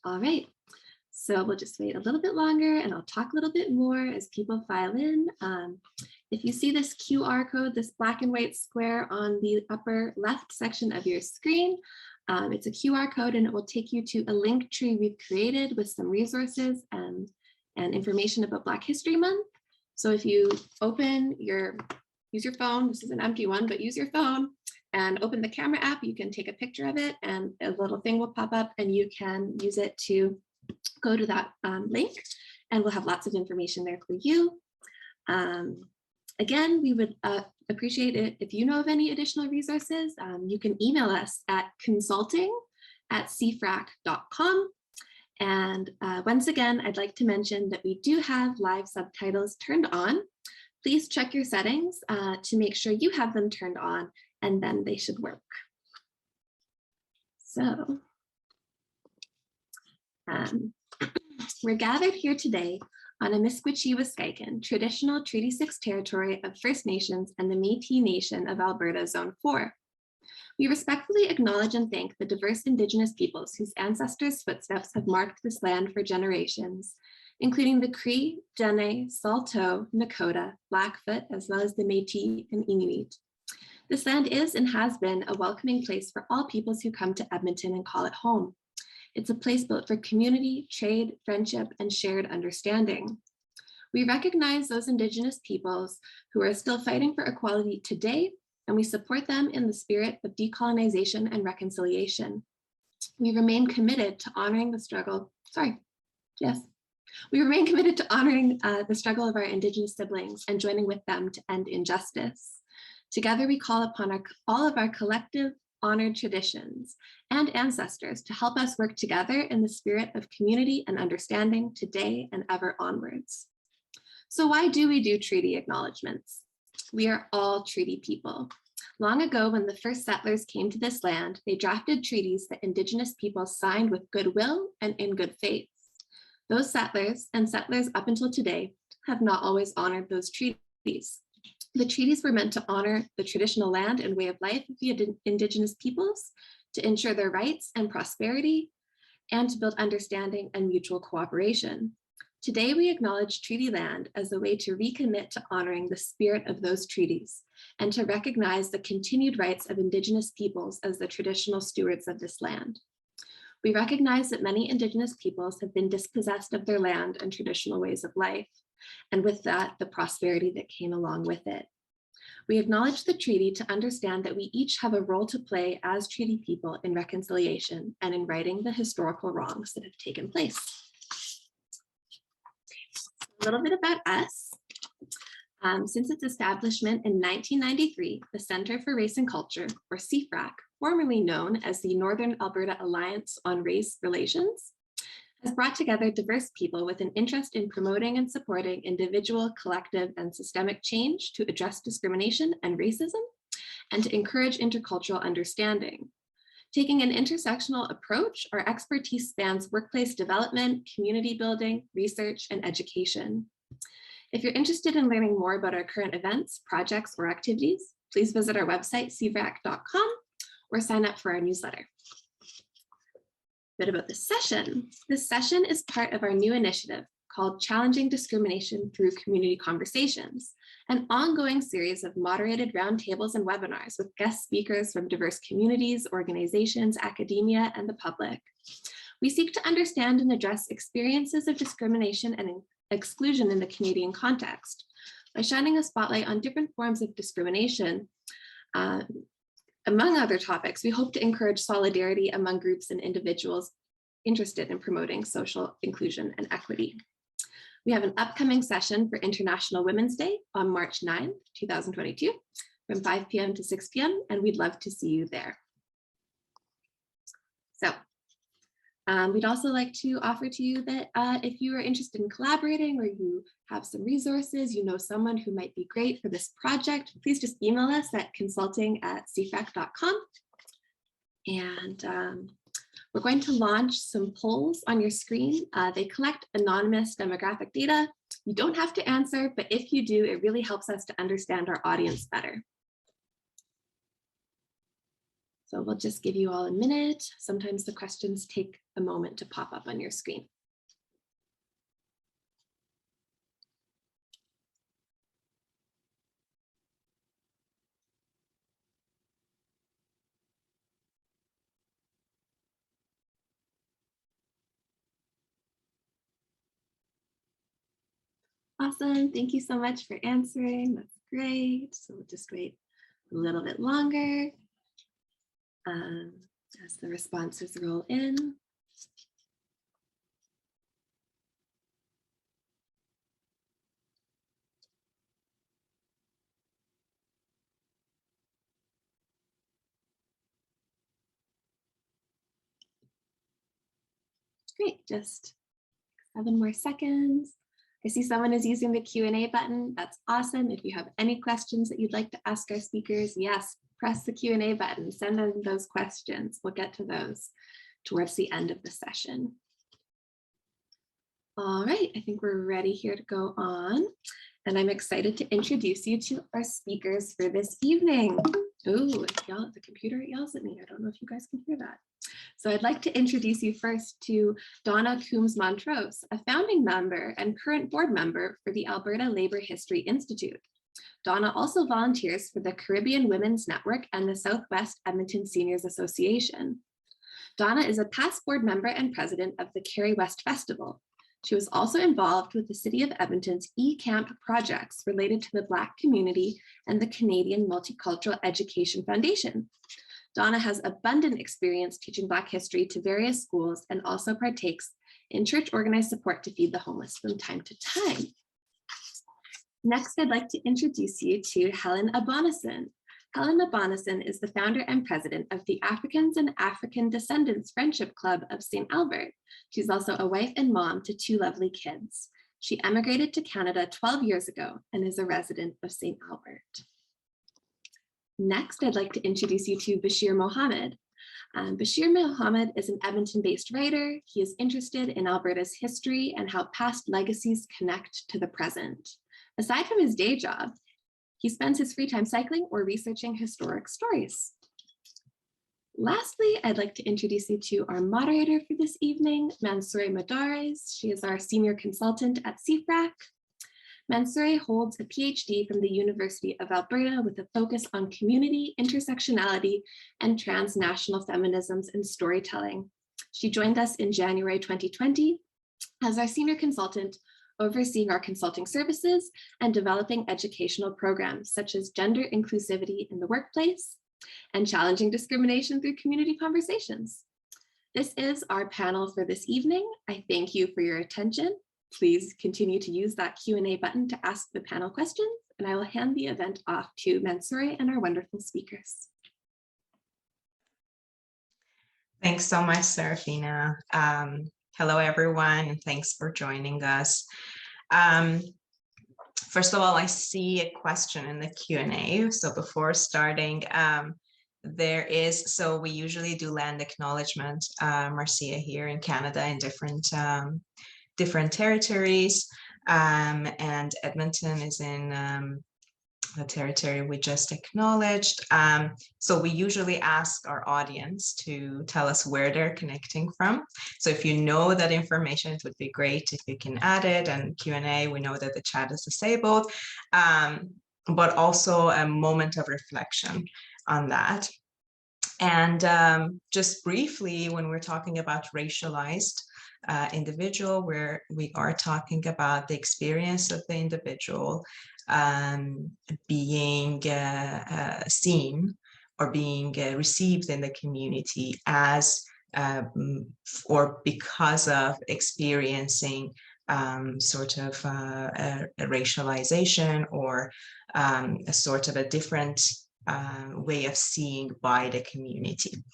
All right, so we'll just wait a little bit longer and I'll talk a little bit more as people file in. If you see this QR code, this black and white square on the upper left section of your screen, it's a QR code and it will take you to a link tree we've created with some resources and information about Black History Month. So if you use your phone, this is an empty one, but use your phone and open the camera app, you can take a picture of it and a little thing will pop up and you can use it to go to that link and we'll have lots of information there for you. Again, we would appreciate it if you know of any additional resources. You can email us at consulting@cfrac.com. And once again, I'd like to mention that we do have live subtitles turned on. Please check your settings to make sure you have them turned on and then they should work. So we're gathered here today on a Miskwichiwaskikan, traditional Treaty 6 territory of First Nations and the Métis Nation of Alberta Zone 4. We respectfully acknowledge and thank the diverse Indigenous peoples whose ancestors' footsteps have marked this land for generations, including the Cree, Dene, Saulteaux, Nakota, Blackfoot, as well as the Métis and Inuit. This land is and has been a welcoming place for all peoples who come to Edmonton and call it home. It's a place built for community, trade, friendship, and shared understanding. We recognize those Indigenous peoples who are still fighting for equality today, and we support them in the spirit of decolonization and reconciliation. We remain committed to honoring the struggle, We remain committed to honoring the struggle of our Indigenous siblings and joining with them to end injustice. Together, we call upon all of our collective honored traditions and ancestors to help us work together in the spirit of community and understanding today and ever onwards. So why do we do treaty acknowledgements? We are all treaty people. Long ago, when the first settlers came to this land, they drafted treaties that Indigenous people signed with goodwill and in good faith. Those settlers and settlers up until today have not always honored those treaties. The treaties were meant to honor the traditional land and way of life of the Indigenous peoples, to ensure their rights and prosperity, and to build understanding and mutual cooperation. Today, we acknowledge treaty land as a way to recommit to honoring the spirit of those treaties and to recognize the continued rights of Indigenous peoples as the traditional stewards of this land. We recognize that many Indigenous peoples have been dispossessed of their land and traditional ways of life, and with that, the prosperity that came along with it. We acknowledge the treaty to understand that we each have a role to play as treaty people in reconciliation and in righting the historical wrongs that have taken place. A little bit about us. Since its establishment in 1993, the Centre for Race and Culture, or CFRAC, formerly known as the Northern Alberta Alliance on Race Relations, has brought together diverse people with an interest in promoting and supporting individual, collective, and systemic change to address discrimination and racism, and to encourage intercultural understanding. Taking an intersectional approach, our expertise spans workplace development, community building, research, and education. If you're interested in learning more about our current events, projects, or activities, please visit our website, cfrac.com, or sign up for our newsletter. A bit about this session. This session is part of our new initiative called Challenging Discrimination Through Community Conversations, an ongoing series of moderated roundtables and webinars with guest speakers from diverse communities, organizations, academia, and the public. We seek to understand and address experiences of discrimination and exclusion in the Canadian context by shining a spotlight on different forms of discrimination. Among other topics, we hope to encourage solidarity among groups and individuals interested in promoting social inclusion and equity. We have an upcoming session for International Women's Day on March 9th, 2022, from 5 p.m. to 6 p.m., and we'd love to see you there. So we'd also like to offer to you that if you are interested in collaborating or you have some resources, you know someone who might be great for this project, please just email us at consulting@cfrac.com. And we're going to launch some polls on your screen. They collect anonymous demographic data. You don't have to answer, but if you do, it really helps us to understand our audience better. So we'll just give you all a minute. Sometimes the questions take a moment to pop up on your screen. Awesome, thank you so much for answering. That's great. So we'll just wait a little bit longer as the responses roll in. Great, just 7 more seconds. I see someone is using the Q&A button. That's awesome. If you have any questions that you'd like to ask our speakers, yes, press the Q&A button, send in those questions. We'll get to those towards the end of the session. All right, I think we're ready here to go on. And I'm excited to introduce you to our speakers for this evening. Oh, the computer yells at me. I don't know if you guys can hear that. So I'd like to introduce you first to Donna Coombs-Montrose, a founding member and current board member for the Alberta Labour History Institute. Donna also volunteers for the Caribbean Women's Network and the Southwest Edmonton Seniors Association. Donna is a past board member and president of the Kerry West Festival. She was also involved with the City of Edmonton's eCamp projects related to the Black community and the Canadian Multicultural Education Foundation. Donna has abundant experience teaching Black history to various schools and also partakes in church organized support to feed the homeless from time to time. Next, I'd like to introduce you to Helen Abonason. Helen Abonason is the founder and president of the Africans and African Descendants Friendship Club of St. Albert. She's also a wife and mom to 2 lovely kids. She emigrated to Canada 12 years ago and is a resident of St. Albert. Next, I'd like to introduce you to Bashir Mohammed. Bashir Mohammed is an Edmonton-based writer. He is interested in Alberta's history and how past legacies connect to the present. Aside from his day job, he spends his free time cycling or researching historic stories. Lastly, I'd like to introduce you to our moderator for this evening, Mansouri Madares. She is our senior consultant at CFRAC. Mansouri holds a PhD from the University of Alberta with a focus on community, intersectionality, and transnational feminisms and storytelling. She joined us in January 2020 as our senior consultant, overseeing our consulting services and developing educational programs such as gender inclusivity in the workplace and challenging discrimination through community conversations. This is our panel for this evening. I thank you for your attention. Please continue to use that Q&A button to ask the panel questions, and I will hand the event off to Mansouri and our wonderful speakers. Thanks so much, Serafina. Hello, everyone, and thanks for joining us. First of all, I see a question in the Q&A. So before starting, so we usually do land acknowledgement, Marcia, here in Canada in different territories, and Edmonton is in the territory we just acknowledged. So we usually ask our audience to tell us where they're connecting from. So if you know that information, it would be great if you can add it. And Q&A, we know that the chat is disabled, but also a moment of reflection on that. And just briefly, when we're talking about racialized individual, where we are talking about the experience of the individual being seen or being received in the community as or because of experiencing sort of a racialization or a sort of a different way of seeing by the community.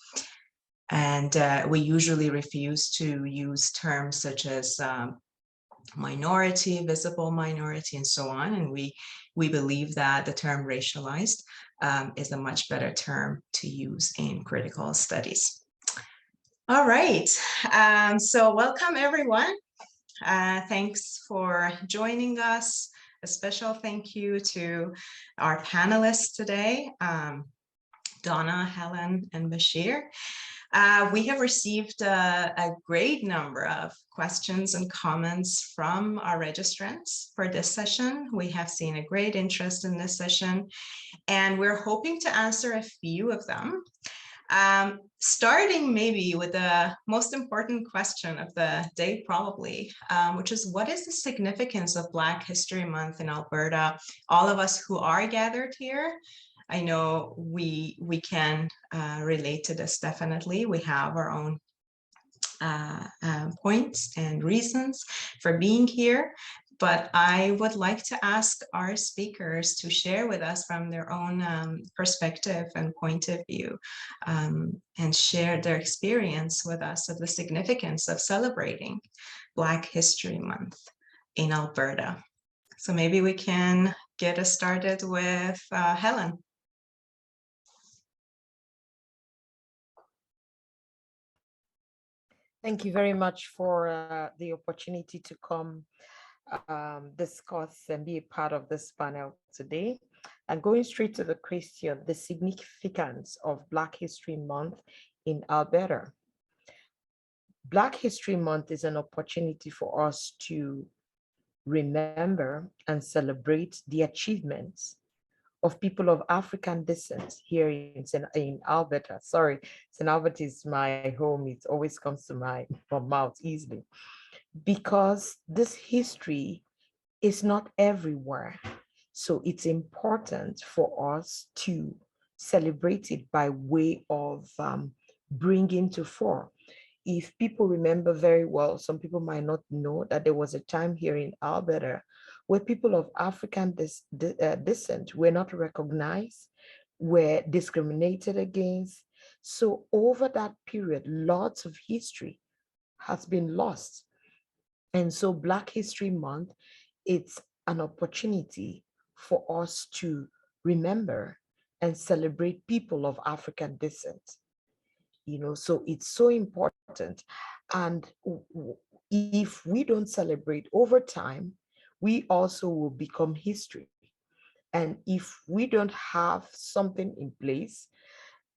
And we usually refuse to use terms such as minority, visible minority, and so on. And we believe that the term racialized is a much better term to use in critical studies. All right, so welcome everyone. Thanks for joining us. A special thank you to our panelists today. Donna, Helen, and Bashir. We have received a great number of questions and comments from our registrants for this session. We have seen a great interest in this session, and we're hoping to answer a few of them. Starting maybe with the most important question of the day, probably, which is, what is the significance of Black History Month in Alberta? All of us who are gathered here, I know we can relate to this definitely. We have our own points and reasons for being here. But I would like to ask our speakers to share with us from their own perspective and point of view, and share their experience with us of the significance of celebrating Black History Month in Alberta. So maybe we can get us started with Helen. Thank you very much for the opportunity to come discuss and be a part of this panel today. And going straight to the question, the significance of Black History Month in Alberta. Black History Month is an opportunity for us to remember and celebrate the achievements of people of African descent here in Alberta. Sorry, St. Albert is my home. It always comes to my mouth easily, because this history is not everywhere. So it's important for us to celebrate it by way of bringing to fore. If people remember very well, some people might not know that there was a time here in Alberta where people of African descent were not recognized, were discriminated against. So over that period, lots of history has been lost. And so Black History Month, it's an opportunity for us to remember and celebrate people of African descent. You know, so it's so important. And if we don't celebrate over time, we also will become history. And if we don't have something in place,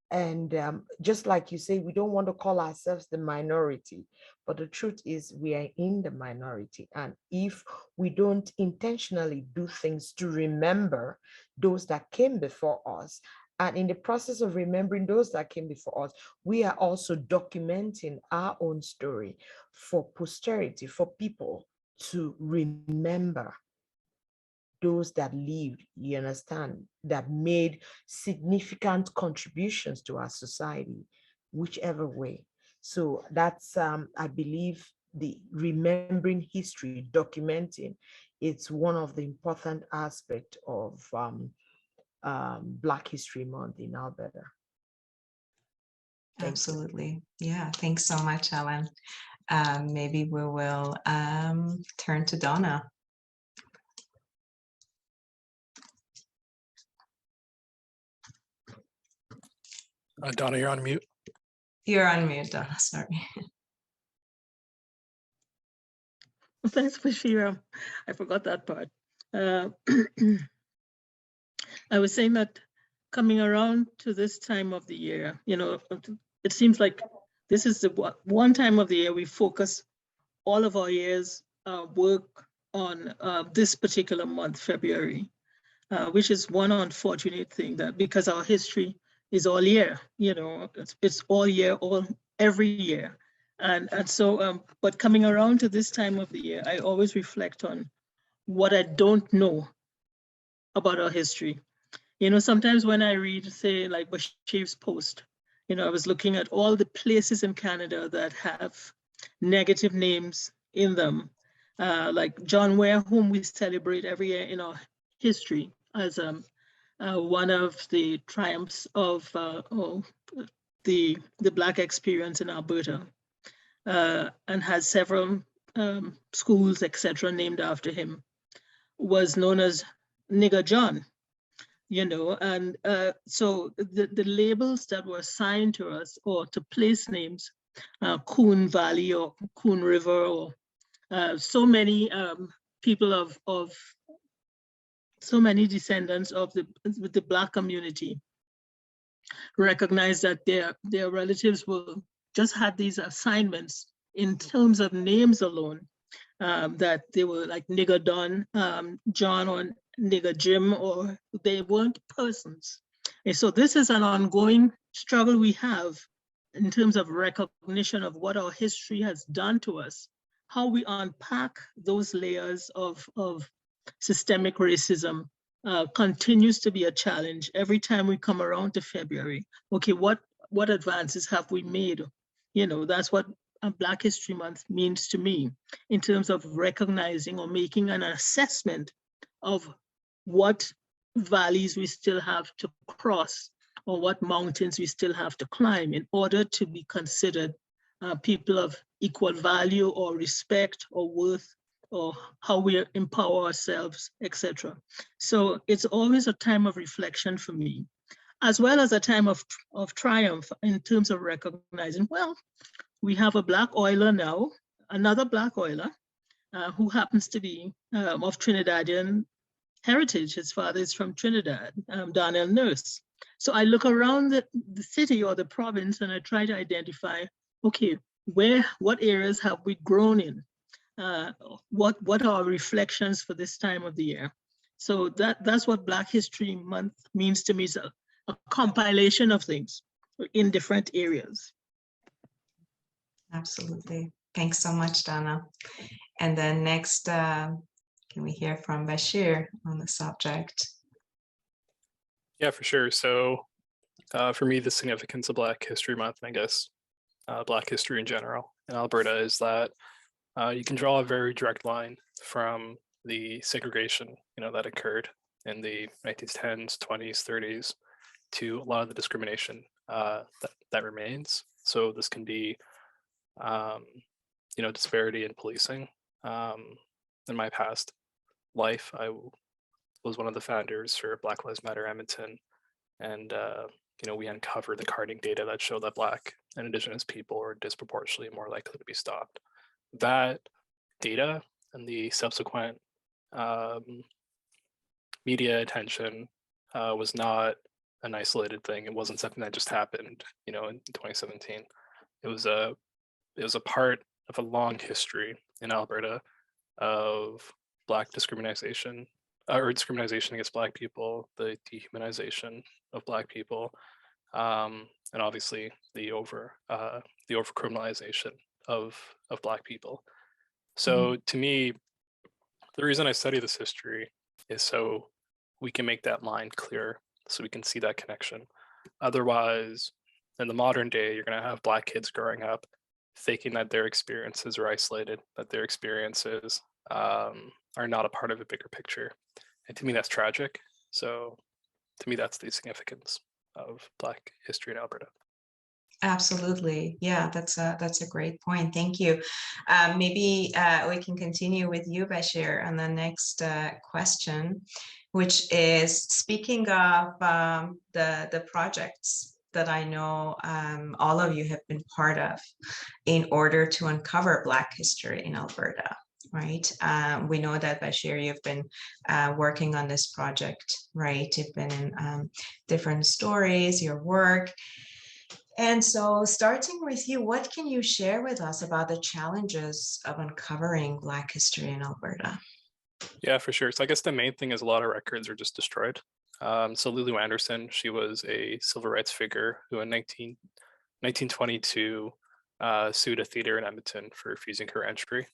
and just like you say, we don't want to call ourselves the minority, but the truth is we are in the minority. And if we don't intentionally do things to remember those that came before us, and in the process of remembering those that came before us, we are also documenting our own story for posterity, for people to remember those that lived, you understand, that made significant contributions to our society, whichever way. So that's, I believe, the remembering history, documenting, it's one of the important aspects of Black History Month in Alberta. Absolutely. Yeah, thanks so much, Helen. Maybe we will turn to Donna. Donna, you're on mute. You're on mute, Donna, sorry. Well, thanks, Bashir. I forgot that part. I was saying that coming around to this time of the year, you know, it seems like this is the one time of the year we focus all of our year's work on this particular month, February, which is one unfortunate thing, that because our history is all year, you know, it's all year, every year. And so, but coming around to this time of the year, I always reflect on what I don't know about our history. You know, sometimes when I read, say, like Bashir's post, you know, I was looking at all the places in Canada that have negative names in them, like John Ware, whom we celebrate every year in our history as one of the triumphs of the Black experience in Alberta, and has several schools, etc., named after him, was known as Nigger John, you know, and so the labels that were assigned to us, or to place names, Coon Valley or Coon River, or so many people of so many descendants of the Black community recognize that their relatives were just had these assignments in terms of names alone, that they were like nigger Don, John, or nigger Jim, or they weren't persons. And so this is an ongoing struggle we have in terms of recognition of what our history has done to us, how we unpack those layers of systemic racism continues to be a challenge every time we come around to February. Okay, what advances have we made? You know, that's what Black History Month means to me in terms of recognizing or making an assessment of what valleys we still have to cross or what mountains we still have to climb in order to be considered people of equal value or respect or worth, or how we empower ourselves, etc. So it's always a time of reflection for me, as well as a time of triumph in terms of recognizing, well, we have a Black oiler now, another Black oiler, who happens to be of Trinidadian heritage. His father is from Trinidad, Darnell Nurse. So I look around the city or the province and I try to identify, okay, what areas have we grown in? What are our reflections for this time of the year? So that's what Black History Month means to me, is a compilation of things in different areas. Absolutely. Thanks so much, Donna. And then next, can we hear from Bashir on the subject? Yeah, for sure. So for me, the significance of Black History Month, and I guess Black history in general in Alberta, is that you can draw a very direct line from the segregation, that occurred in the 1910s, 20s, 30s, to a lot of the discrimination that remains. So this can be, disparity in policing. In my past life, I was one of the founders for Black Lives Matter Edmonton, and we uncovered the carding data that showed that Black and Indigenous people are disproportionately more likely to be stopped. That data and the subsequent media attention was not an isolated thing. It wasn't something that just happened, in 2017. It was a part of a long history in Alberta of Black discrimination, or discrimination against Black people, the dehumanization of Black people, and obviously the over criminalization of Black people. So to me, the reason I study this history is so we can make that line clear, so we can see that connection. Otherwise, in the modern day, you're going to have Black kids growing up thinking that their experiences are isolated, that their experiences are not a part of a bigger picture. And to me, that's tragic. So to me, that's the significance of Black history in Alberta. Absolutely. Yeah, that's a great point. Thank you. Maybe we can continue with you, Bashir, on the next question, which is, speaking of the projects that I know all of you have been part of in order to uncover Black history in Alberta, right? We know that, Bashir, you've been working on this project, right? You've been in different stories, your work. And so, starting with you, what can you share with us about the challenges of uncovering Black history in Alberta? Yeah, for sure. So I guess the main thing is a lot of records are just destroyed. So Lulu Anderson, she was a civil rights figure who in 1922 sued a theater in Edmonton for refusing her entry.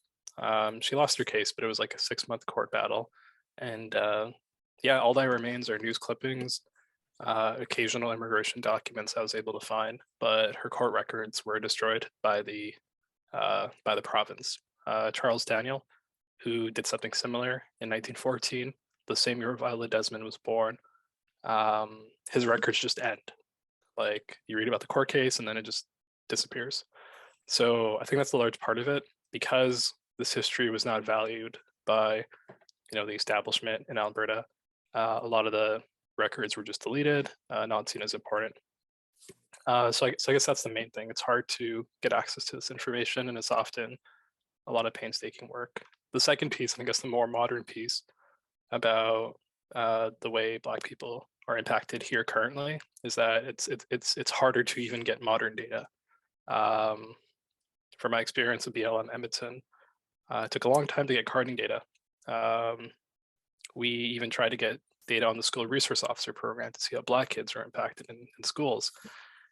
She lost her case, but it was like a 6-month court battle. And all that remains are news clippings, occasional immigration documents I was able to find, but her court records were destroyed by the province. Charles Daniel, who did something similar in 1914, the same year Viola Desmond was born, his records just end. Like, you read about the court case and then it just disappears. So I think that's a large part of it, because this history was not valued by the establishment in Alberta. A lot of the records were just deleted, not seen as important. So I guess that's the main thing. It's hard to get access to this information, and it's often a lot of painstaking work. The second piece, and I guess the more modern piece, about the way Black people are impacted here currently is that it's harder to even get modern data. From my experience at BLM Edmonton, it took a long time to get carding data. We even tried to get data on the school resource officer program to see how Black kids are impacted in schools.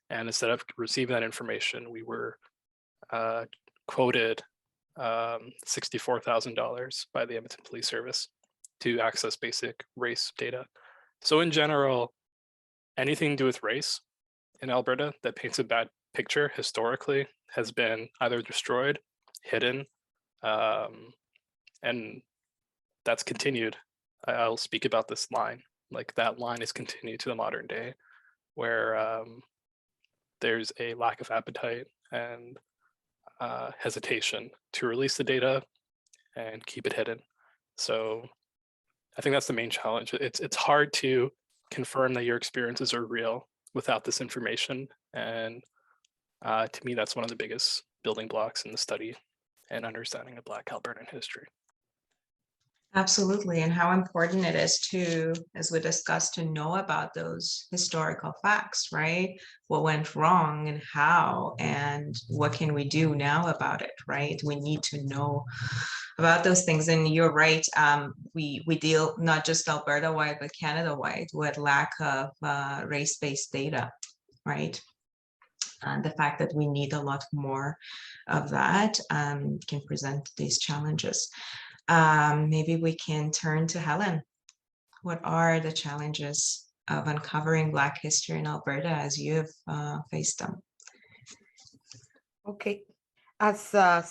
And instead of receiving that information, we were quoted $64,000 by the Edmonton Police Service to access basic race data. So in general, anything to do with race in Alberta that paints a bad picture historically has been either destroyed, hidden, and that's continued. I'll speak about this line. Like that line is continued to the modern day, where there's a lack of appetite and hesitation to release the data and keep it hidden. So I think that's the main challenge. It's hard to confirm that your experiences are real without this information. And to me, that's one of the biggest building blocks in the study and understanding of Black Albertan history. Absolutely, and how important it is to, as we discussed, to know about those historical facts, right? What went wrong and how, and what can we do now about it, right? We need to know about those things, and you're right. We deal not just Alberta-wide, but Canada-wide with lack of race-based data, right? And the fact that we need a lot more of that can present these challenges. Maybe we can turn to Helen. What are the challenges of uncovering Black history in Alberta as you have faced them? Okay, as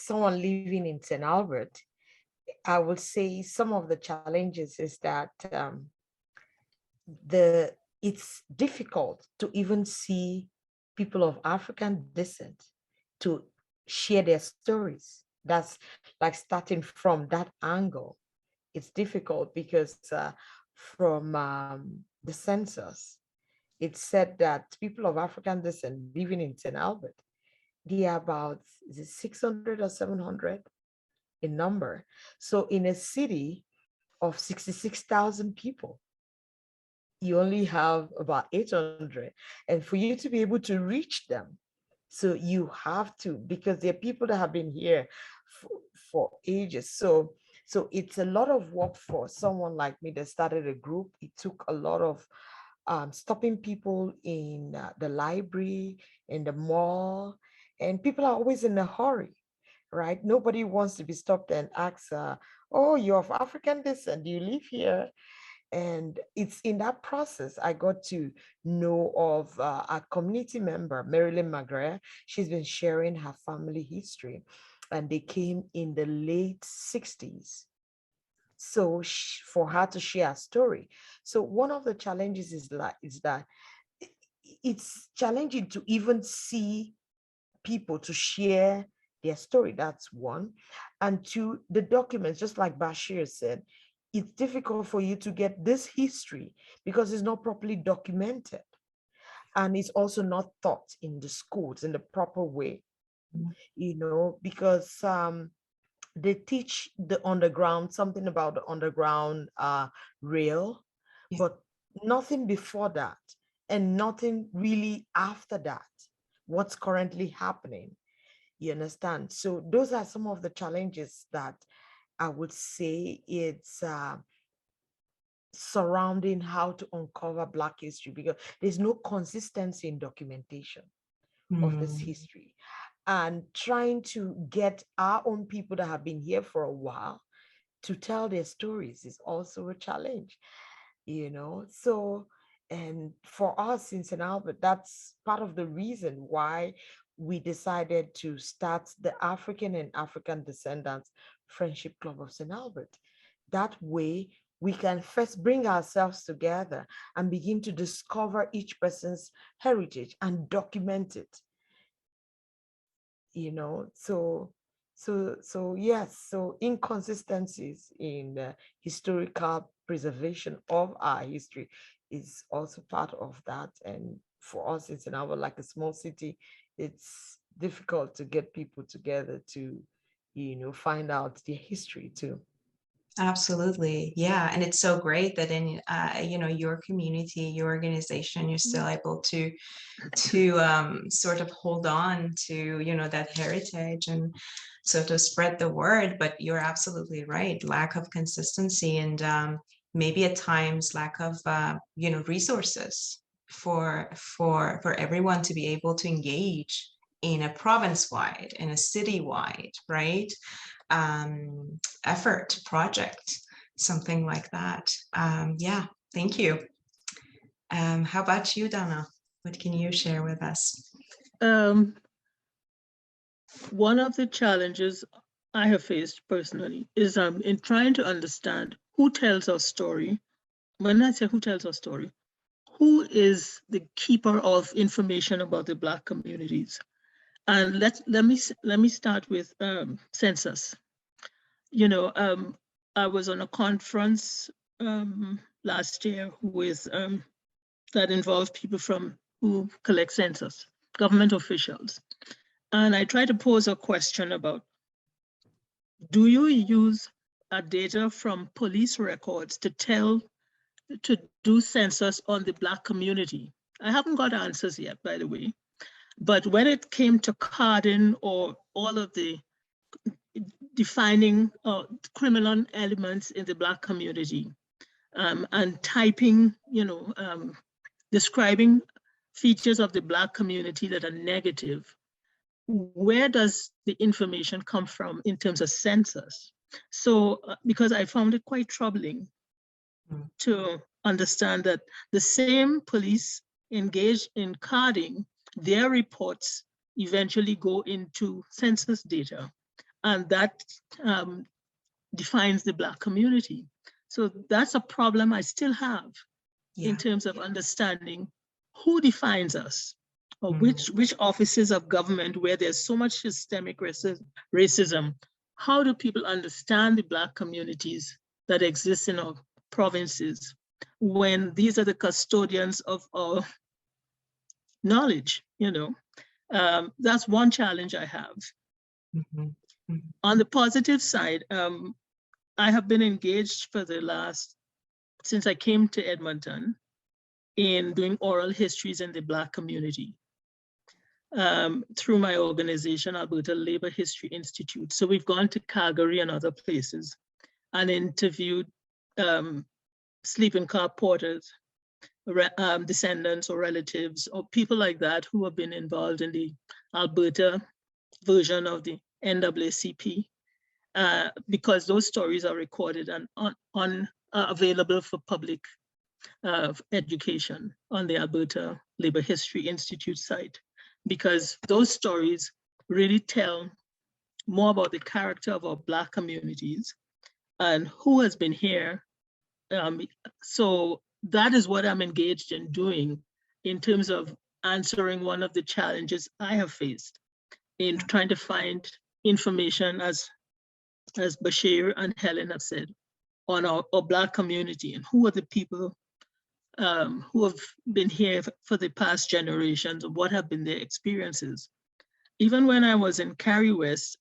someone living in St. Albert, I would say some of the challenges is that it's difficult to even see people of African descent to share their stories. That's like starting from that angle. It's difficult because from the census, it said that people of African descent living in St. Albert, they are about 600 or 700 in number. So in a city of 66,000 people, you only have about 800. And for you to be able to reach them, so you have to, because there are people that have been here for ages. So it's a lot of work for someone like me that started a group. It took a lot of stopping people in the library, in the mall, and people are always in a hurry, right? Nobody wants to be stopped and asked, oh, you're of African descent, do you live here? And it's in that process I got to know of a community member, Marilyn McGrath. She's been sharing her family history, and they came in the late 60s. So for her to share a story. So one of the challenges is that it's challenging to even see people to share their story. That's one. And two, the documents, just like Bashir said, it's difficult for you to get this history because it's not properly documented. And it's also not taught in the schools in the proper way, you know, because they teach the underground, something about the underground rail, but nothing before that and nothing really after that, what's currently happening. You understand? So those are some of the challenges that I would say it's surrounding how to uncover Black history, because there's no consistency in documentation of this history. And trying to get our own people that have been here for a while to tell their stories is also a challenge, you know? So, and for us in St. Albert, that's part of the reason why we decided to start the African and African Descendants Friendship Club of St. Albert. That way, we can first bring ourselves together and begin to discover each person's heritage and document it. You know, so yes, so inconsistencies in the historical preservation of our history is also part of that. And for us, it's like a small city, it's difficult to get people together to, you know, find out their history too. Absolutely. Yeah. And it's so great that in, you know, your community, your organization, you're still able to sort of hold on to, you know, that heritage and sort of spread the word. But you're absolutely right. Lack of consistency and maybe at times lack of, you know, resources for everyone to be able to engage in a province-wide, in a city-wide, right? Effort, project, something like that. Yeah, thank you. How about you, Donna? What can you share with us? One of the challenges I have faced personally is in trying to understand who tells our story. When I say who tells our story, who is the keeper of information about the Black communities? And let me start with census. You know, I was on a conference last year with that involved people who collect census, government officials. And I tried to pose a question about, do you use data from police records to do census on the Black community? I haven't got answers yet, by the way. But when it came to carding or all of the defining criminal elements in the Black community and typing, you know, describing features of the Black community that are negative, where does the information come from in terms of census? So, because I found it quite troubling to understand that the same police engaged in carding, their reports eventually go into census data, and that defines the Black community. So that's a problem I still have in terms of understanding who defines us, or which offices of government where there's so much systemic racism, how do people understand the Black communities that exist in our provinces when these are the custodians of our knowledge, you know? That's one challenge I have. On the positive side, I have been engaged since I came to Edmonton, in doing oral histories in the Black community through my organization, Alberta Labor History Institute. So we've gone to Calgary and other places and interviewed sleeping car porters, descendants or relatives or people like that who have been involved in the Alberta version of the NAACP, because those stories are recorded and available for public education on the Alberta Labor History Institute site, because those stories really tell more about the character of our Black communities and who has been here. So that is what I'm engaged in doing in terms of answering one of the challenges I have faced in trying to find information, as Bashir and Helen have said, on our Black community and who are the people who have been here for the past generations, and what have been their experiences. Even when I was in Cary West,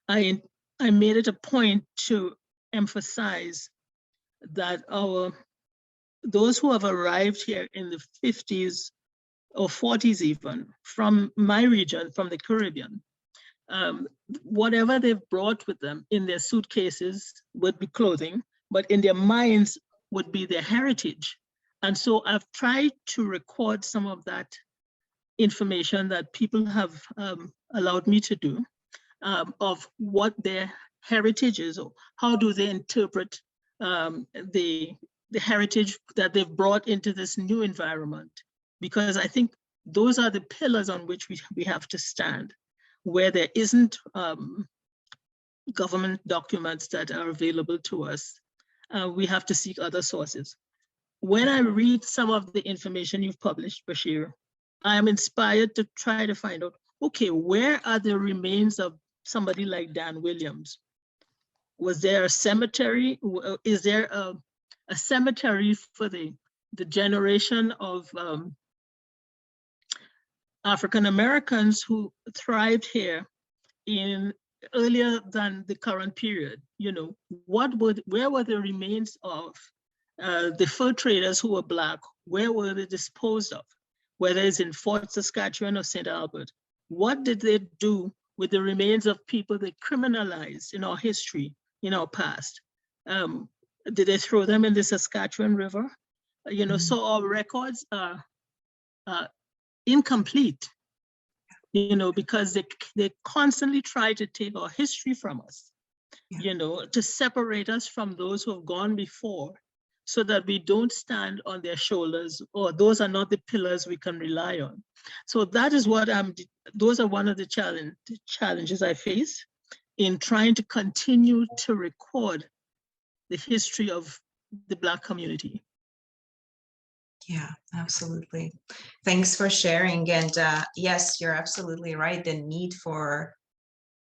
I made it a point to emphasize that those who have arrived here in the 50s or 40s even, from my region, from the Caribbean, whatever they've brought with them in their suitcases would be clothing, but in their minds would be their heritage. And so I've tried to record some of that information that people have allowed me to do, of what their heritage is, or how do they interpret the heritage that they've brought into this new environment. Because I think those are the pillars on which we have to stand, where there isn't government documents that are available to us. We have to seek other sources. When I read some of the information you've published, Bashir, I am inspired to try to find out, okay, where are the remains of somebody like Dan Williams? Was there a cemetery? Is there a cemetery for the generation of African Americans who thrived here in earlier than the current period. You know, where were the remains of the fur traders who were Black? Where were they disposed of? Whether it's in Fort Saskatchewan or St. Albert, what did they do with the remains of people they criminalized in our history, in our past? Did they throw them in the Saskatchewan River? You know, so our records are incomplete, you know, because they constantly try to take our history from us, you know, to separate us from those who have gone before, so that we don't stand on their shoulders, or those are not the pillars we can rely on. So that is what those are one of the challenges I face in trying to continue to record the history of the Black community. Yeah, absolutely. Thanks for sharing. And yes, you're absolutely right. The need for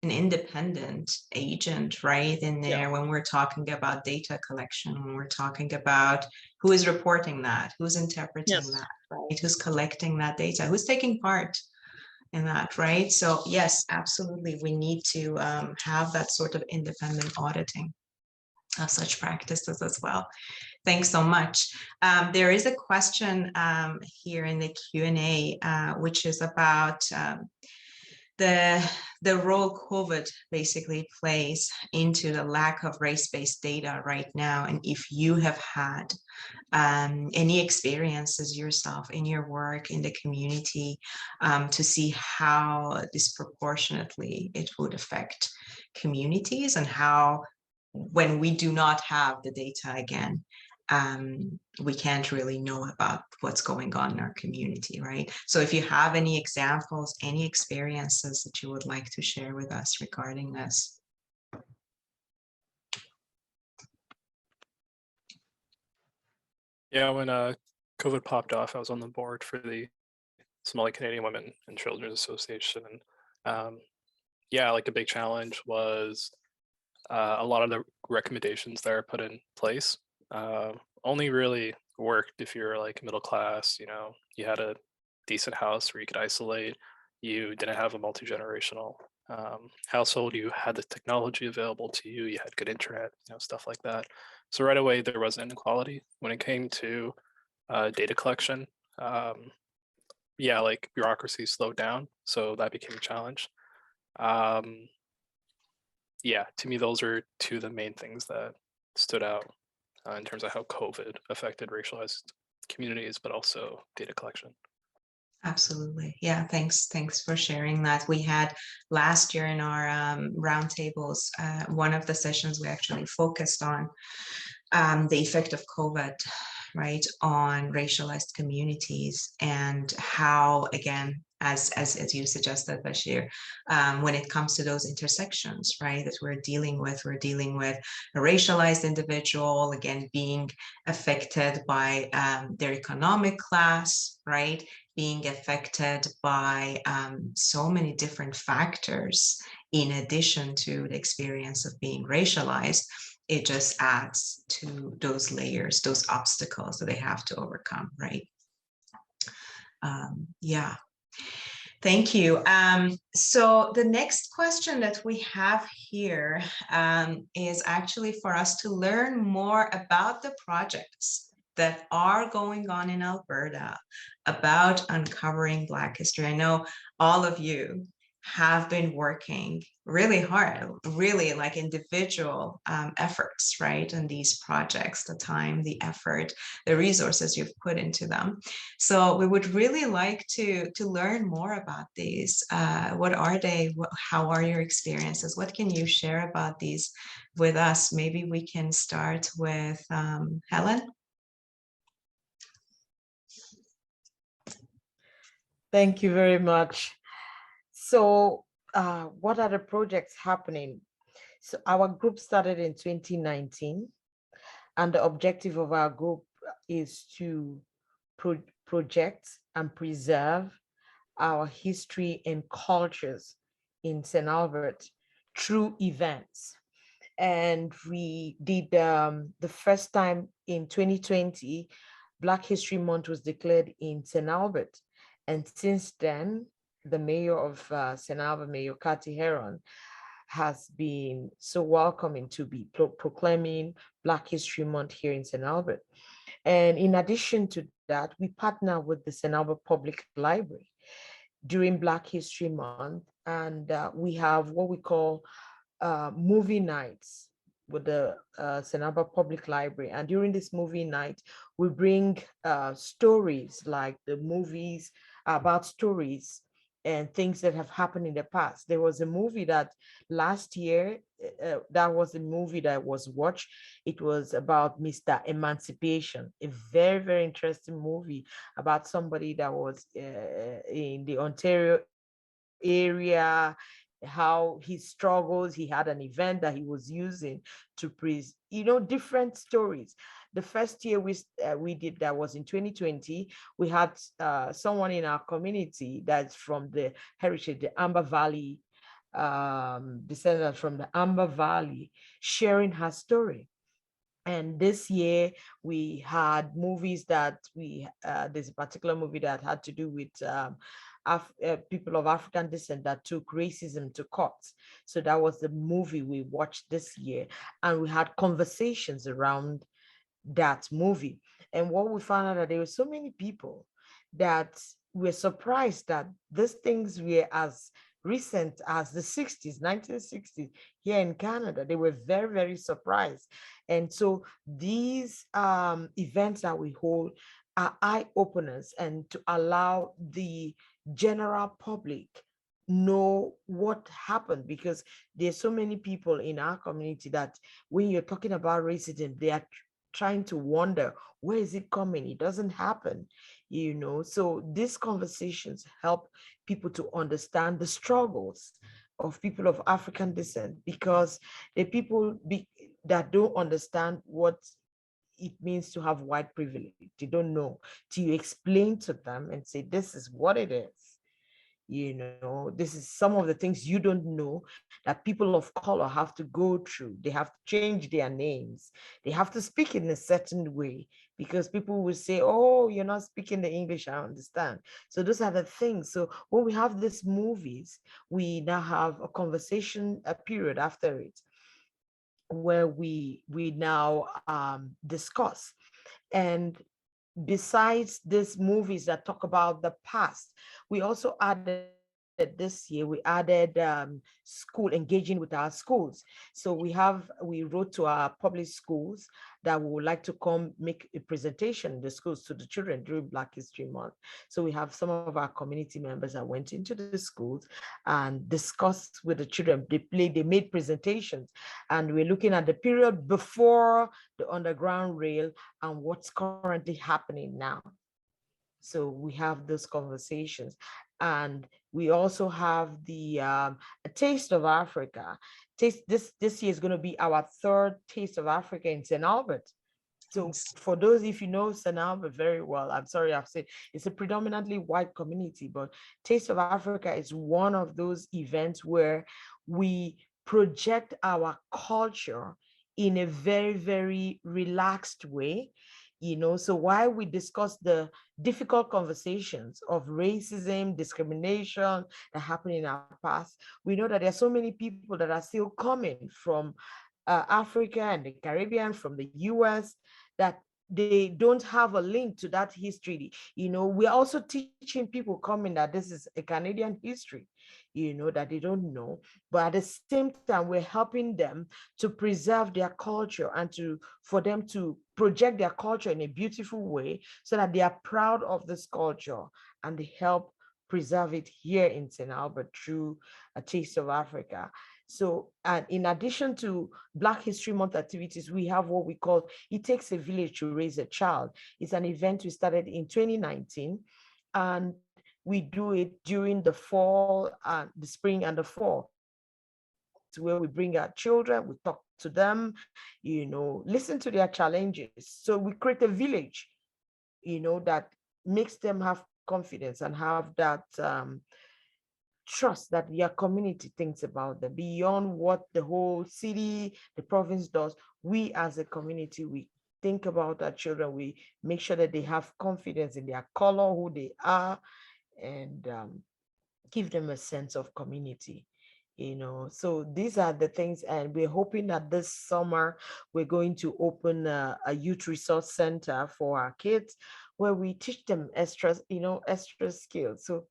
an independent agent, right, in there when we're talking about data collection, when we're talking about who is reporting that, who's interpreting that, right, who's collecting that data, who's taking part in that, right? So yes, absolutely, we need to have that sort of independent auditing of such practices as well. Thanks so much. There is a question here in the Q&A, which is about the role COVID basically plays into the lack of race-based data right now, and if you have had any experiences yourself in your work in the community to see how disproportionately it would affect communities, and how when we do not have the data again, we can't really know about what's going on in our community, right? So if you have any examples, any experiences that you would like to share with us regarding this. Yeah, when COVID popped off, I was on the board for the Somali Canadian Women and Children's Association. Yeah, like a big challenge was a lot of the recommendations that are put in place only really worked if you're like middle class, you know, you had a decent house where you could isolate, you didn't have a multi-generational household, you had the technology available to you, you had good internet, you know, stuff like that. So right away there was inequality when it came to data collection. Yeah, like bureaucracy slowed down, so that became a challenge. Yeah, to me, those are two of the main things that stood out in terms of how COVID affected racialized communities, but also data collection. Absolutely. Yeah, thanks for sharing that. We had last year in our roundtables, one of the sessions we actually focused on the effect of COVID, right, on racialized communities, and how, again, as you suggested, Bashir, when it comes to those intersections, right, that we're dealing with a racialized individual, again, being affected by their economic class, right, being affected by so many different factors in addition to the experience of being racialized. It just adds to those layers, those obstacles that they have to overcome, right? Yeah, thank you. So the next question that we have here is actually for us to learn more about the projects that are going on in Alberta about uncovering Black history. I know all of you have been working really hard, really like individual efforts, right? And these projects, the time, the effort, the resources you've put into them. So we would really like to learn more about these. What are they? How are your experiences? What can you share about these with us? Maybe we can start with Helen. Thank you very much. So what are the projects happening? So our group started in 2019, and the objective of our group is to project and preserve our history and cultures in St. Albert through events. And we did the first time in 2020, Black History Month was declared in St. Albert. And since then, the mayor of St. Albert, Mayor Cathy Heron, has been so welcoming to be proclaiming Black History Month here in St. Albert. And in addition to that, we partner with the St. Albert Public Library during Black History Month. And we have what we call movie nights with the St. Albert Public Library. And during this movie night, we bring stories like the movies about stories and things that have happened in the past. There was a movie that last year, that was a movie that was watched. It was about Mr. Emancipation, a very, very interesting movie about somebody that was in the Ontario area, how he struggles. He had an event that he was using to different stories. The first year we did that was in 2020. We had someone in our community that's from the heritage, the Amber Valley, descendant from the Amber Valley, sharing her story. And this year we had movies that there's a particular movie that had to do with people of African descent that took racism to court. So that was the movie we watched this year. And we had conversations around that movie. And what we found out that there were so many people that were surprised that these things were as recent as the 60s, 1960s here in Canada. They were very, very surprised. And so these events that we hold are eye-openers and to allow the general public know what happened, because there's so many people in our community that when you're talking about racism, they are trying to wonder, where is it coming? It doesn't happen, So these conversations help people to understand the struggles of people of African descent, because the people that don't understand what it means to have white privilege. They don't know till you explain to them and say, this is what it is. This is some of the things you don't know that people of color have to go through. They have to change their names. They have to speak in a certain way, because people will say, oh, you're not speaking the English, I understand. So those are the things. So when we have these movies, we now have a conversation, a period after it, where we now discuss. And besides these movies that talk about the past, we also added this year, we added school, engaging with our schools. So we wrote to our public schools that we would like to come make a presentation in the schools to the children during Black History Month. So we have some of our community members that went into the schools and discussed with the children. They made presentations, and we're looking at the period before the Underground Rail and what's currently happening now. So we have those conversations. And we also have the A Taste of Africa. This year is going to be our third Taste of Africa in St. Albert. So for those, if you know St. Albert very well, I'm sorry, I've said it's a predominantly white community, but Taste of Africa is one of those events where we project our culture in a very, very relaxed way. So while we discuss the difficult conversations of racism, discrimination that happened in our past, we know that there are so many people that are still coming from Africa and the Caribbean, from the US, that they don't have a link to that history. We're also teaching people coming that this is a Canadian history, that they don't know. But at the same time, we're helping them to preserve their culture and for them to project their culture in a beautiful way so that they are proud of this culture, and they help preserve it here in St. Albert through A Taste of Africa. So, and in addition to Black History Month activities, we have what we call It Takes a Village to Raise a Child. It's an event we started in 2019, and we do it during the fall, the spring and the fall. It's where we bring our children, we talk to them, listen to their challenges. So we create a village, that makes them have confidence and have that trust that their community thinks about them beyond what the whole city, the province does. We as a community, we think about our children. We make sure that they have confidence in their color, who they are, and give them a sense of community. you know. So these are the things, and we're hoping that this summer we're going to open a youth resource center for our kids, where we teach them extra, you know, extra skills. So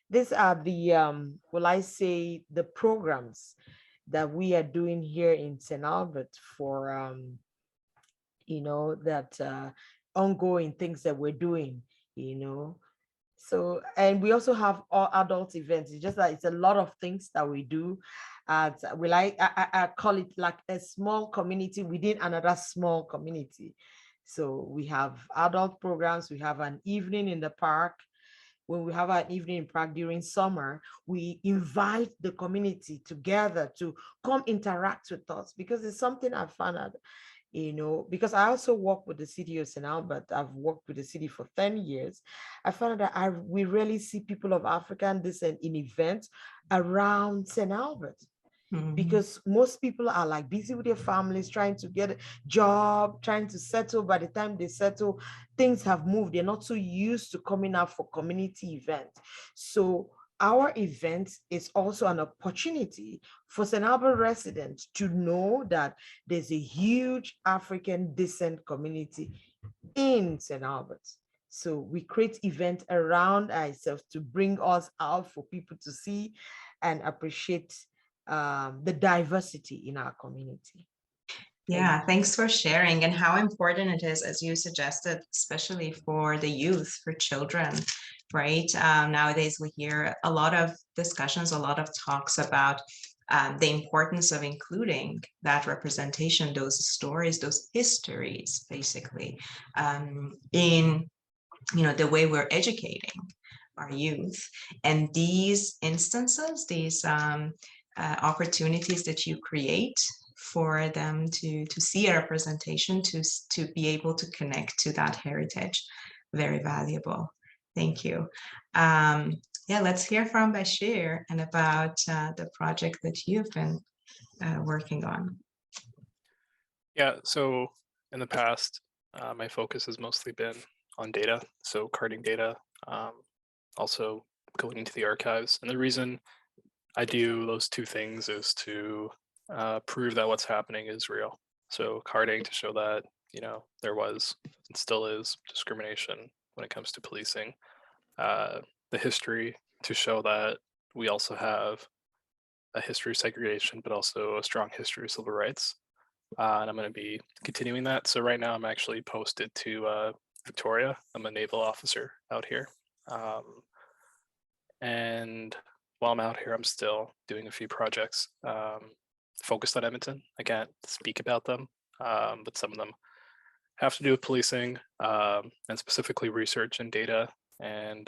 these are the will I say, the programs that we are doing here in St. Albert for you know, that ongoing things that we're doing, you know. So, and we also have all adult events. It's just that it's a lot of things that we do. I call it like a small community within another small community. So we have adult programs. We have an evening in the park. When we have an evening in park during summer, we invite the community together to come interact with us, because it's something I found out, you know, because I also work with the city of St. Albert. I've worked with the city for 10 years. I found that we rarely see people of African descent in events around St. Albert, because most people are like busy with their families, trying to get a job, trying to settle. By the time they settle, things have moved. They're not so used to coming out for community events. So our event is also an opportunity for St. Albert residents to know that there's a huge African descent community in St. Albert. So we create events around ourselves to bring us out for people to see and appreciate the diversity in our community. Yeah, thanks for sharing, and how important it is, as you suggested, especially for the youth, for children, right? Nowadays, we hear a lot of discussions, a lot of talks about the importance of including that representation, those stories, those histories, basically, in, you know, the way we're educating our youth. And these instances, these opportunities that you create for them to see a representation, to be able to connect to that heritage, very valuable. Thank you. Yeah, let's hear from Bashir and about the project that you've been working on. Yeah, so in the past, my focus has mostly been on data, so carding data, also going into the archives. And the reason I do those two things is to prove that what's happening is real. So carding to show that, you know, there was and still is discrimination when it comes to policing. The history to show that we also have a history of segregation, but also a strong history of civil rights. And I'm going to be continuing that. So right now I'm actually posted to Victoria. I'm a naval officer out here. And while I'm out here, I'm still doing a few projects focused on Edmonton. I can't speak about them, but some of them have to do with policing and specifically research and data. And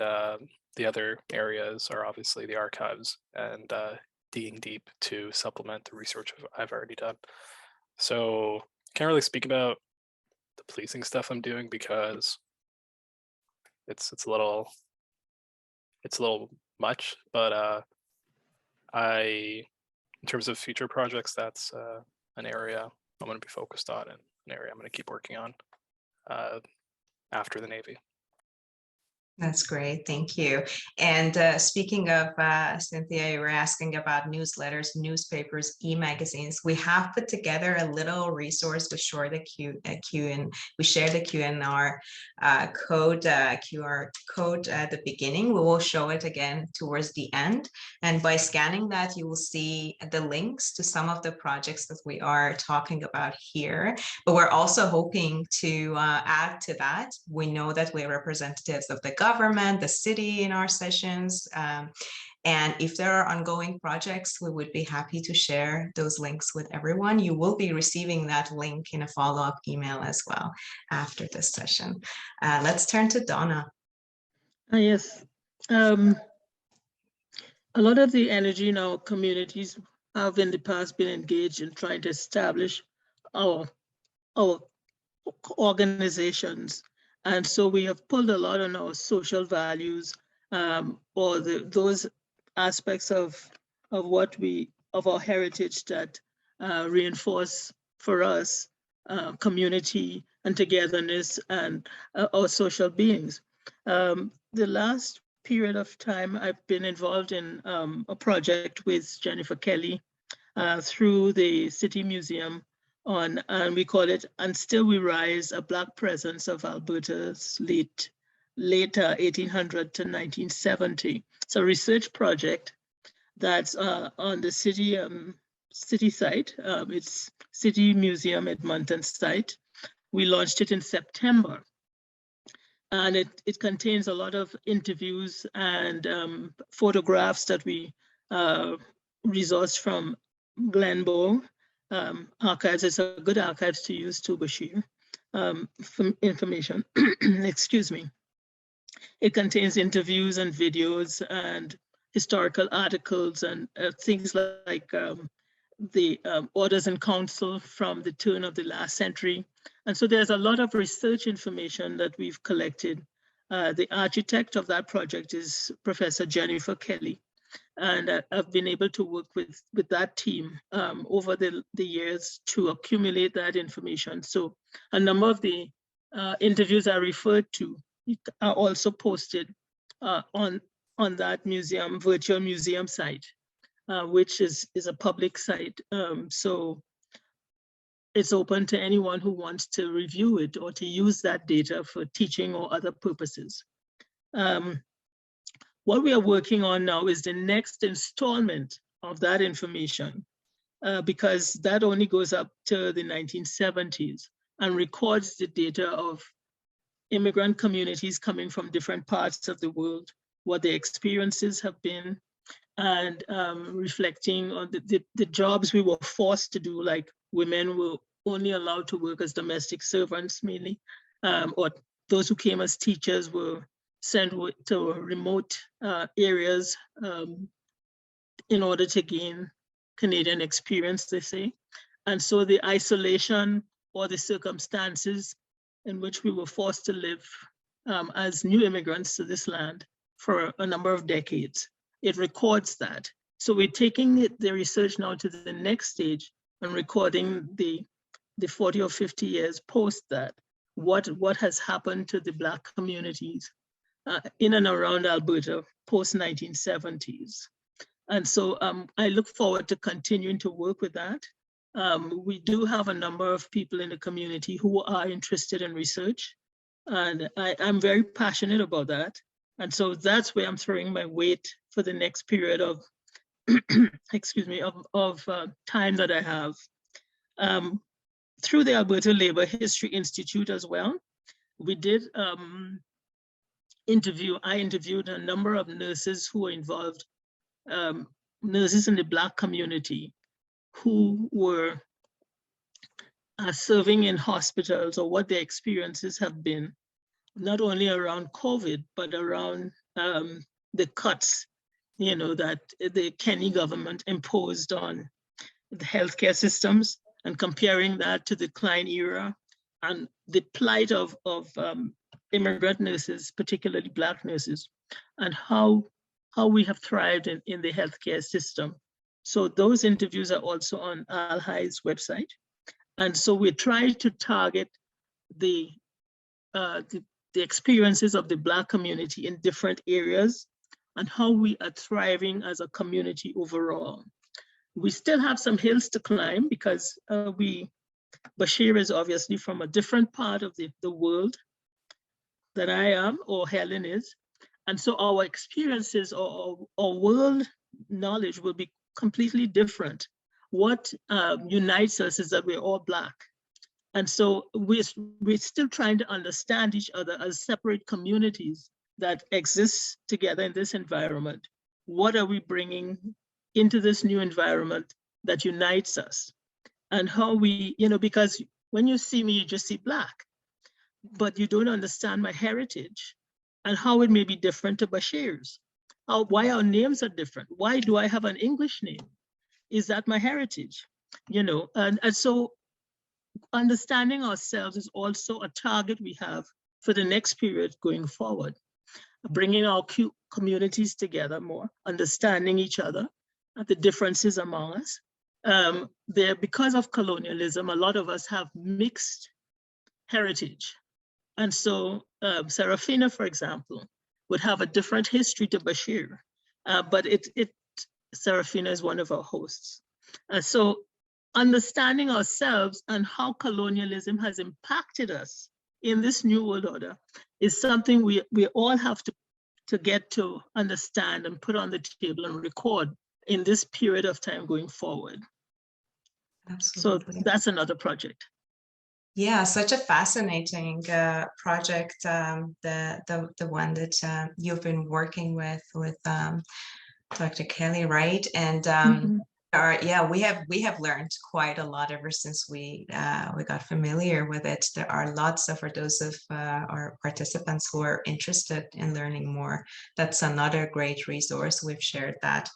the other areas are obviously the archives and digging deep to supplement the research I've already done. So can't really speak about the policing stuff I'm doing because it's a little much, but in terms of future projects, that's an area I'm going to be focused on and an area I'm going to keep working on after the Navy. That's great, thank you. And speaking of Cynthia, you were asking about newsletters, newspapers, e-magazines. We have put together a little resource. We share the QR code at the beginning. We will show it again towards the end. And by scanning that, you will see the links to some of the projects that we are talking about here. But we're also hoping to add to that. We know that we're representatives of the government, the city in our sessions. And if there are ongoing projects, we would be happy to share those links with everyone. You will be receiving that link in a follow-up email as well after this session. Let's turn to Donna. Yes. A lot of the energy in our communities have in the past been engaged in trying to establish our organizations. And so we have pulled a lot on our social values or those aspects of our heritage that reinforce for us community and togetherness and our social beings. The last period of time, I've been involved in a project with Jennifer Kelly through the City Museum on, and we call it "And Still We Rise, a Black Presence of Alberta's later 1800 to 1970. It's a research project that's on the city site. It's City Museum Edmonton site. We launched it in September. And it contains a lot of interviews and photographs that we resourced from Glenbow archives. It's a good archives to use too, Bashir, for information. Excuse me. It contains interviews and videos and historical articles and things like the orders in council from the turn of the last century. And so there's a lot of research information that we've collected. The architect of that project is Professor Jennifer Kelly. And I've been able to work with that team over the years to accumulate that information. So a number of the interviews I referred to are also posted on that museum, virtual museum site, which is a public site. So it's open to anyone who wants to review it or to use that data for teaching or other purposes. What we are working on now is the next installment of that information, because that only goes up to the 1970s and records the data of immigrant communities coming from different parts of the world, what their experiences have been, and reflecting on the jobs we were forced to do, like women were only allowed to work as domestic servants mainly, or those who came as teachers were sent to remote areas in order to gain Canadian experience, they say. And so the isolation or the circumstances in which we were forced to live as new immigrants to this land for a number of decades, it records that. So we're taking the research now to the next stage and recording the 40 or 50 years post that, what has happened to the Black communities in and around Alberta post-1970s. And so I look forward to continuing to work with that. We do have a number of people in the community who are interested in research, and I'm very passionate about that. And so that's where I'm throwing my weight for the next period of, excuse me, of time that I have. Through the Alberta Labor History Institute as well, we did I interviewed a number of nurses who were involved, nurses in the Black community who were serving in hospitals, or what their experiences have been, not only around COVID, but around the cuts, that the Kenney government imposed on the healthcare systems, and comparing that to the Klein era and the plight of immigrant nurses, particularly Black nurses, and how we have thrived in the healthcare system. So those interviews are also on ALHI's website. And so we try to target the experiences of the Black community in different areas and how we are thriving as a community overall. We still have some hills to climb because Bashir is obviously from a different part of the world than I am, or Helen is. And so our experiences or world knowledge will be completely different. What unites us is that we're all Black. And so we're still trying to understand each other as separate communities that exist together in this environment. What are we bringing into this new environment that unites us? And how we, because when you see me, you just see Black, but you don't understand my heritage and how it may be different to Bashir's. Why our names are different. Why do I have an English name? Is that my heritage? And so understanding ourselves is also a target we have for the next period going forward. Bringing our communities together more, understanding each other, the differences among us. Because of colonialism, a lot of us have mixed heritage. And so Serafina, for example, would have a different history to Bashir, but Serafina is one of our hosts. So understanding ourselves and how colonialism has impacted us in this new world order is something we all have to get to understand and put on the table and record in this period of time going forward. Absolutely. So that's another project. Yeah, such a fascinating project, the one that you've been working with Dr. Kelly, right? And we have learned quite a lot ever since we got familiar with it. There are lots of, for those of our participants who are interested in learning more, that's another great resource. We've shared that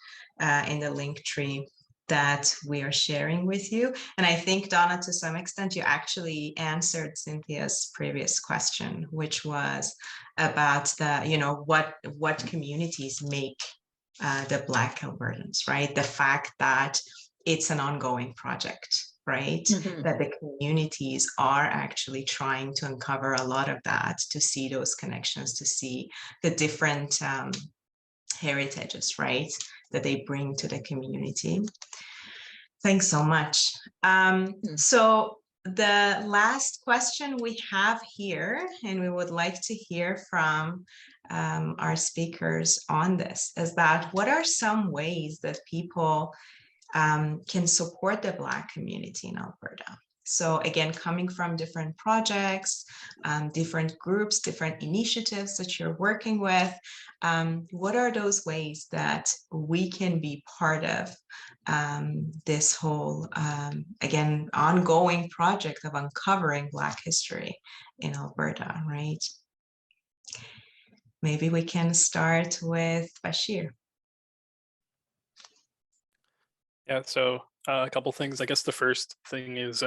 in the link tree that we are sharing with you. And I think, Donna, to some extent, you actually answered Cynthia's previous question, which was about the, you know, what communities make the Black Albertans, right? The fact that it's an ongoing project, right? That the communities are actually trying to uncover a lot of that, to see those connections, to see the different heritages, right, that they bring to the community. Thanks so much. So the last question we have here, and we would like to hear from our speakers on this, is that what are some ways that people can support the Black community in Alberta? So again, coming from different projects, different groups, different initiatives that you're working with, what are those ways that we can be part of this whole, again, ongoing project of uncovering Black history in Alberta, right? Maybe we can start with Bashir. Yeah, so a couple things. I guess the first thing is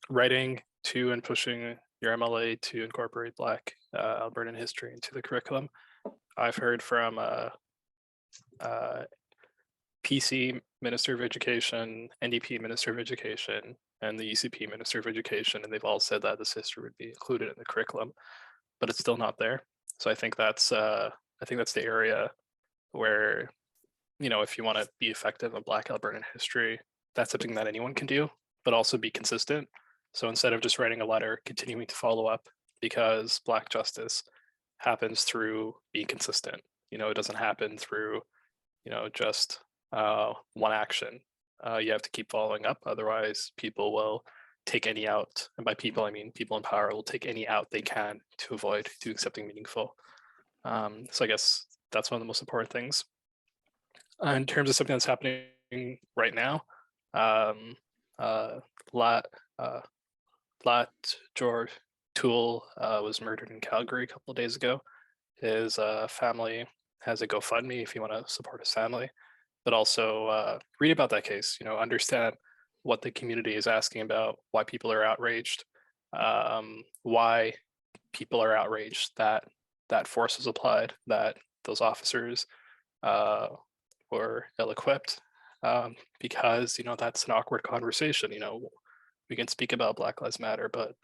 writing to and pushing your MLA to incorporate Black Albertan history into the curriculum. I've heard from PC Minister of Education, NDP Minister of Education, and the UCP Minister of Education, and they've all said that this history would be included in the curriculum, but it's still not there. So I think that's the area where, you know, if you want to be effective in Black Albertan history, that's something that anyone can do, but also be consistent. So instead of just writing a letter, continuing to follow up, because Black justice happens through being consistent. You know, it doesn't happen through, you know, just one action. You have to keep following up. Otherwise, people will take any out. And by people, I mean people in power will take any out they can to avoid doing something meaningful. So I guess that's one of the most important things. In terms of something that's happening right now, Lat George Toole was murdered in Calgary a couple of days ago. His family has a GoFundMe if you want to support his family, but also read about that case, you know, understand what the community is asking about, why people are outraged, why people are outraged that force was applied, that those officers were ill-equipped, because, you know, that's an awkward conversation. You know, we can speak about Black Lives Matter, but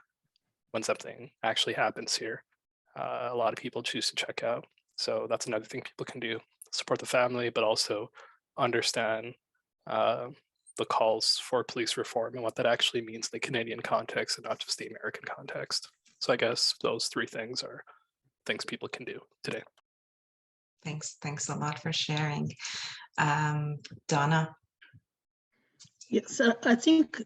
when something actually happens here, a lot of people choose to check out. So that's another thing people can do: support the family, but also understand the calls for police reform and what that actually means in the Canadian context and not just the American context. So I guess those three things are things people can do today. Thanks a lot for sharing. Donna? Yes, I think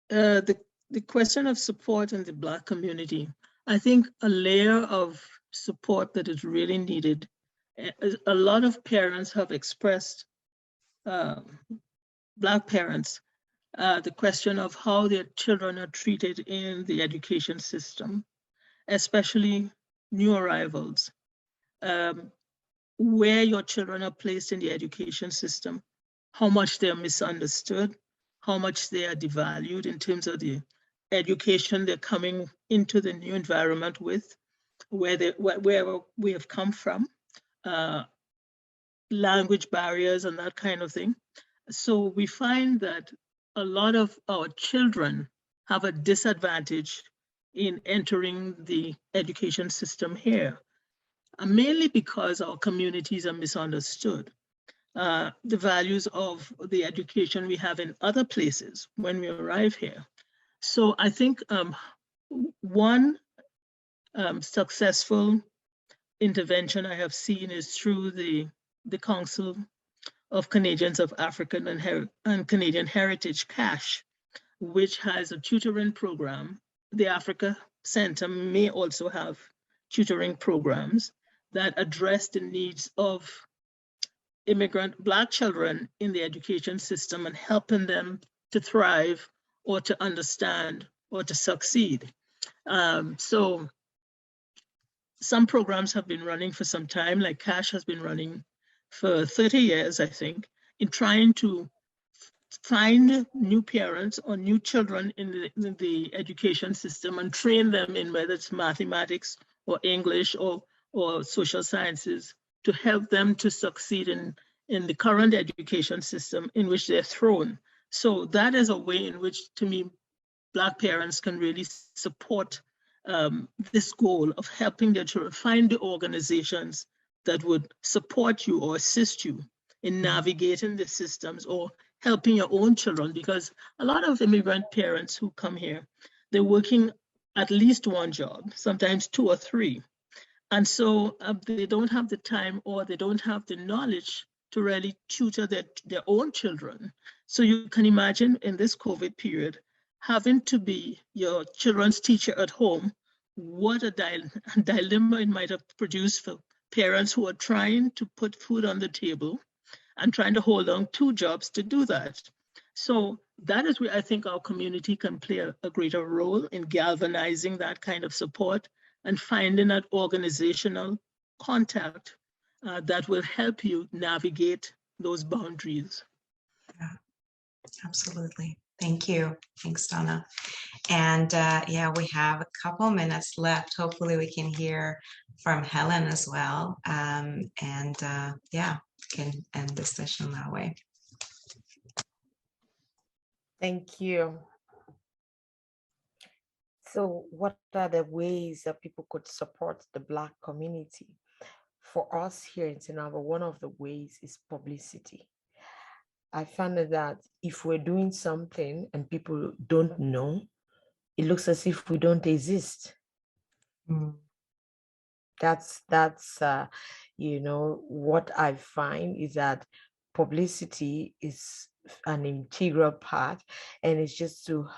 the question of support in the Black community, I think a layer of support that is really needed. A lot of parents have expressed, Black parents, the question of how their children are treated in the education system, especially new arrivals. Where your children are placed in the education system, how much they're misunderstood, how much they are devalued in terms of the education they're coming into the new environment with, where we have come from, language barriers and that kind of thing. So we find that a lot of our children have a disadvantage in entering the education system here, mainly because our communities are misunderstood. The values of the education we have in other places when we arrive here. So I think one successful intervention I have seen is through the Council of Canadians of African and Canadian Heritage, CASH, which has a tutoring program. The Africa Center may also have tutoring programs that address the needs of immigrant Black children in the education system and helping them to thrive or to understand or to succeed. So some programs have been running for some time, like CASH has been running for 30 years, I think, in trying to find new parents or new children in the education system and train them in whether it's mathematics or English or social sciences to help them to succeed in the current education system in which they're thrown. So that is a way in which, to me, Black parents can really support this goal of helping their children find the organizations that would support you or assist you in navigating the systems or helping your own children, because a lot of immigrant parents who come here, they're working at least one job, sometimes 2 or 3. And so they don't have the time or they don't have the knowledge to really tutor their own children. So you can imagine in this COVID period, having to be your children's teacher at home, what a dilemma it might have produced for parents who are trying to put food on the table and trying to hold on 2 jobs to do that. So that is where I think our community can play a greater role in galvanizing that kind of support and finding that organizational contact that will help you navigate those boundaries. Yeah, absolutely. Thank you. Thanks, Donna. And yeah, we have a couple minutes left. Hopefully we can hear from Helen as well. Yeah, can end this session that way. Thank you. So what are the ways that people could support the Black community? For us here in St. Albert, one of the ways is publicity. I found that if we're doing something and people don't know, it looks as if we don't exist. That's you know, what I find is that publicity is an integral part, and it's just to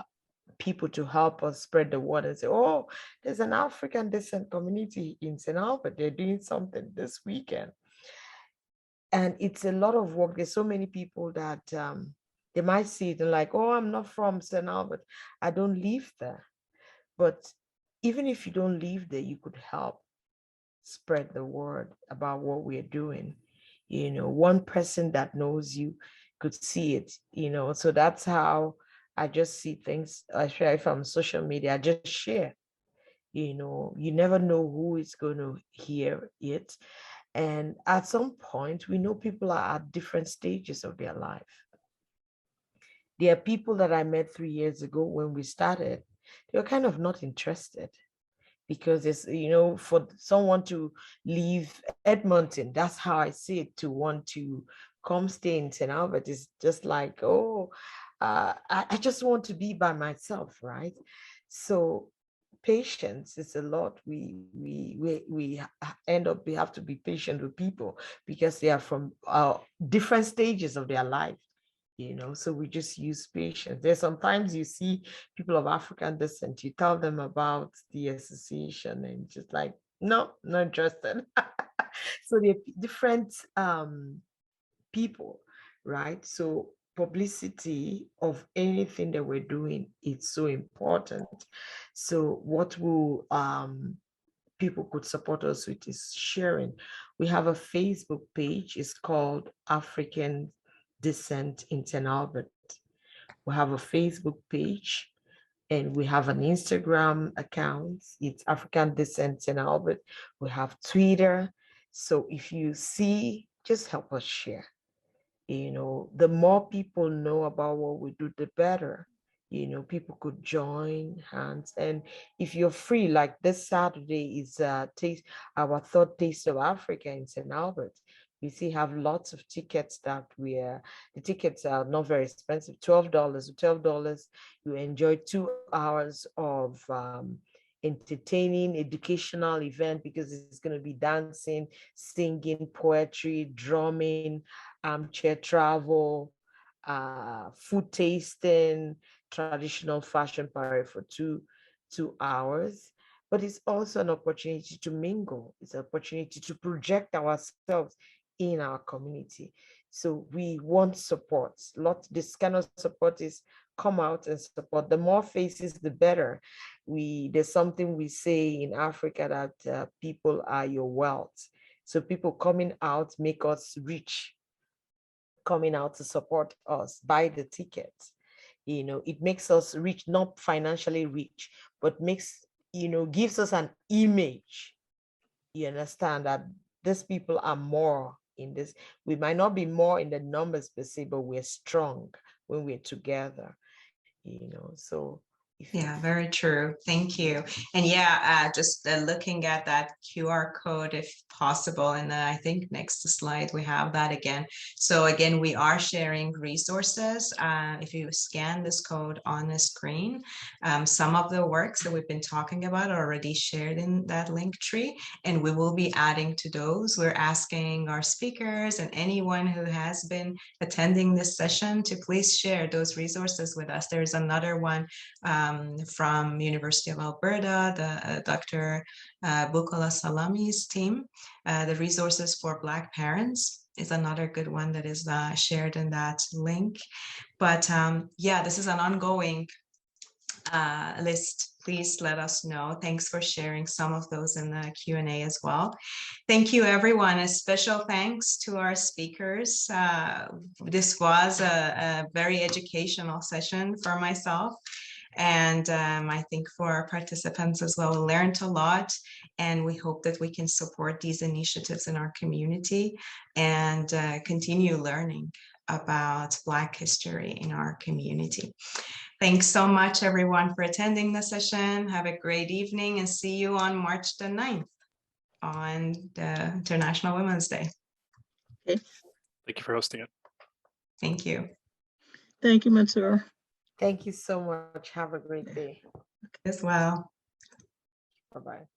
people to help us spread the word and say, oh, there's an African descent community in St. Albert, they're doing something this weekend. And it's a lot of work. There's so many people that they might see it and like, oh, I'm not from St. Albert, I don't live there. But even if you don't live there, you could help spread the word about what we're doing. You know, one person that knows you could see it, you know. So that's how I just see things. I share if I'm on social media, I just share. You know, you never know who is going to hear it. And at some point, we know people are at different stages of their life. There are people that I met 3 years ago when we started, they were kind of not interested, because it's, you know, for someone to leave Edmonton, that's how I see it, to want to come stay in St. Albert is just like, oh, I just want to be by myself, right? So patience is a lot. We end up, we have to be patient with people because they are from different stages of their life. You know, so we just use patience. There's sometimes you see people of African descent, you tell them about the association and just like, no, not interested. So they're different people, right? So publicity of anything that we're doing is so important. So what will people could support us with is sharing. We have a Facebook page, it's called African Descent in St. Albert. We have a Facebook page and we have an Instagram account. It's African Descent St. Albert. We have Twitter. So if you see, just help us share. You know, the more people know about what we do, the better. people could join hands. And if you're free, like this Saturday is our third Taste of Africa in St. Albert. We still have lots of tickets that the tickets are not very expensive, $12. $12, you enjoy 2 hours of entertaining, educational event, because it's going to be dancing, singing, poetry, drumming, armchair travel, food tasting, traditional fashion parade for two hours. But it's also an opportunity to mingle. It's an opportunity to project ourselves in our community. So we want support. This kind of support is come out and support. The more faces, the better. There's something we say in Africa that people are your wealth. So people coming out make us rich, coming out to support us, buy the tickets. It makes us rich, not financially rich, but gives us an image. You understand that these people are more in this. We might not be more in the numbers per se, but we're strong when we're together. So yeah, very true. Thank you. And yeah, just looking at that QR code, if possible, and I think next slide we have that again. So again, we are sharing resources. If you scan this code on the screen, some of the works that we've been talking about are already shared in that link tree, and we will be adding to those. We're asking our speakers and anyone who has been attending this session to please share those resources with us. There's another one from University of Alberta, the Dr. Bukola Salami's team. The resources for Black parents is another good one that is shared in that link. But yeah, this is an ongoing list. Please let us know. Thanks for sharing some of those in the Q&A as well. Thank you, everyone. A special thanks to our speakers. This was a very educational session for myself. And I think for our participants as well, we learned a lot, and we hope that we can support these initiatives in our community and continue learning about Black history in our community. Thanks so much, everyone, for attending the session. Have a great evening, and see you on March the 9th on the International Women's Day. Okay. Thank you for hosting it. Thank you. Thank you, Mansour. thank you so much. Have a great day. As well. Bye-bye.